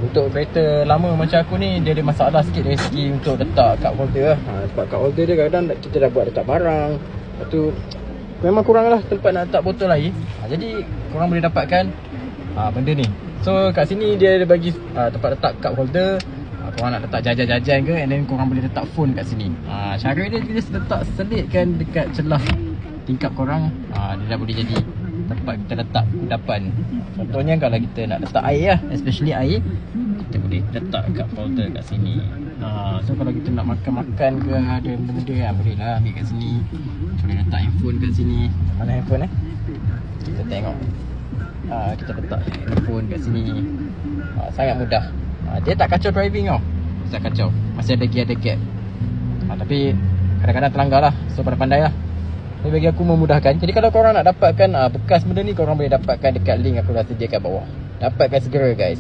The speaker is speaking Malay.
Untuk kereta lama macam aku ni, dia ada masalah sikit dari segi untuk letak cup holder lah. Sebab cup holder dia kadang-kadang kita dah buat letak barang, lepas tu memang kurang lah tempat nak letak botol air. Jadi korang boleh dapatkan benda ni. So kat sini dia ada bagi tempat letak cup holder. Korang nak letak jajan-jajan ke, and then korang boleh letak phone kat sini. Cara dia just letak selitkan dekat celah tingkap korang. Dia dah boleh jadi tempat kita letak kudapan. Contohnya kalau kita nak letak air lah, especially air, kita boleh letak cup holder kat sini. So kalau kita nak makan-makan ke, ada benda-benda kan, boleh lah ambil kat sini. Boleh letak handphone kat sini. Mana handphone kita tengok. Kita letak handphone kat sini. Sangat mudah. Dia tak kacau driving tau. Tak kacau. Masih ada gear, ada gap. Tapi kadang-kadang terlanggar lah. So pandai-pandai lah. Tapi bagi aku memudahkan. Jadi kalau korang nak dapatkan bekas benda ni, korang boleh dapatkan dekat link aku dah sediakan bawah. Dapatkan segera guys.